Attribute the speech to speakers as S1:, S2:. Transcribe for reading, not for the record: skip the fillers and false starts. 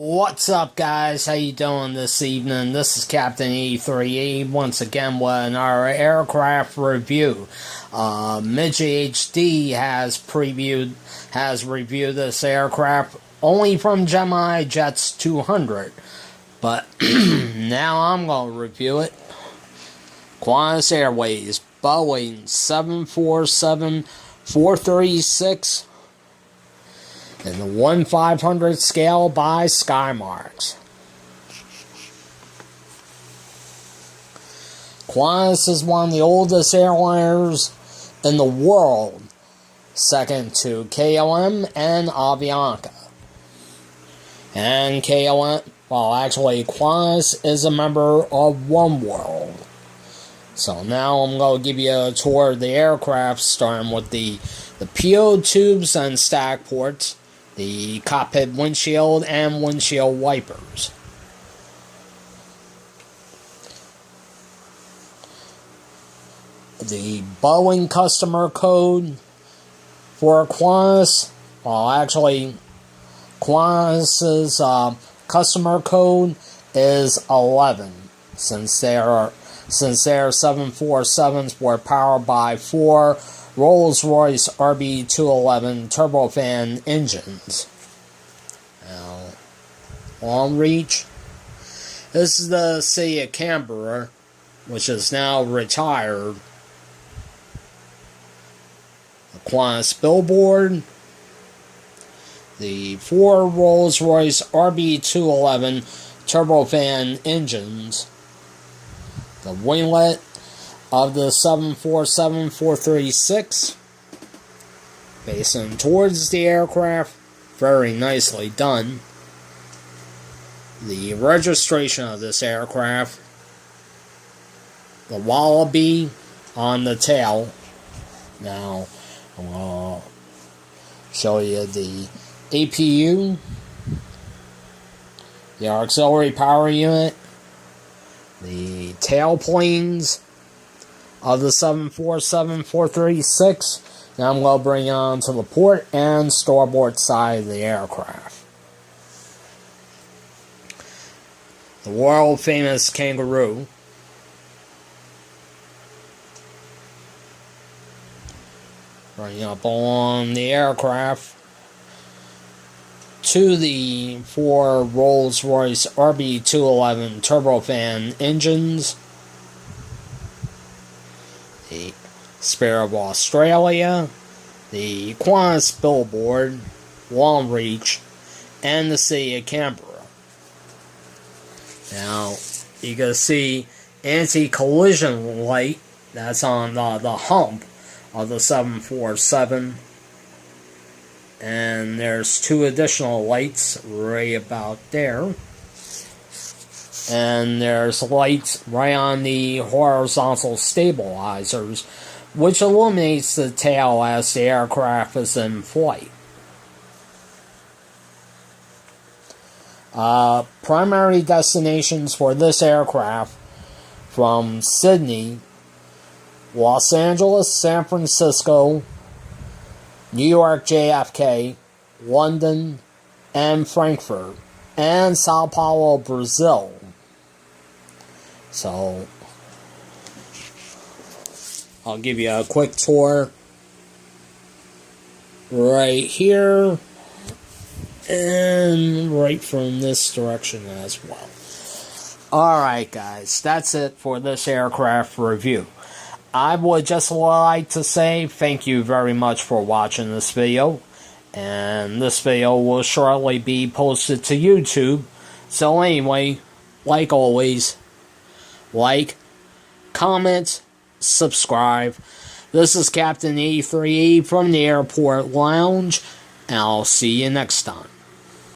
S1: What's up, guys? How you doing this evening? This is Captain E3E once again with another aircraft review. Midget HD has reviewed this aircraft only from Gemini Jets 200, but now I'm gonna review it. Qantas Airways Boeing 747-436. in the 1/500 scale by Skymarks. Qantas is one of the oldest airliners in the world, second to KLM and Avianca. And KLM, well, actually, Qantas is a member of oneworld. So now I'm going to give you a tour of the aircraft, starting with the PO tubes and stack ports, the cockpit windshield and windshield wipers. The Boeing customer code for Qantas, well, actually, Qantas's customer code is 11, since their 747s were powered by 4 Rolls-Royce RB211 turbofan engines. Now, long reach. This is the city of Canberra, which is now retired. The Qantas billboard. The 4 Rolls-Royce RB211 turbofan engines. The winglet of the 747-436, facing towards the aircraft, very nicely done. The registration of this aircraft, the wallaby on the tail. Now, I'm going to show you the APU, the auxiliary power unit, the tailplanes of the 747-436. Now I'm going to bring it on to the port and starboard side of the aircraft. The world famous kangaroo. Bringing up on the aircraft to the 4 Rolls-Royce RB211 turbofan engines. The Spirit of Australia, the Qantas billboard, long reach, and the city of Canberra. Now, you can see anti-collision light that's on the hump of the 747. And there's 2 additional lights right about there. And there's lights right on the horizontal stabilizers, which illuminates the tail as the aircraft is in flight. Primary destinations for this aircraft from Sydney, Los Angeles, San Francisco, New York JFK, London, and Frankfurt, and Sao Paulo, Brazil. So, I'll give you a quick tour right here, and right from this direction as well. Alright guys, that's it for this aircraft review. I would just like to say thank you very much for watching this video. And this video will shortly be posted to YouTube. So anyway, like always, like, comment, subscribe. This is Captain E3E from the Airport Lounge, and I'll see you next time.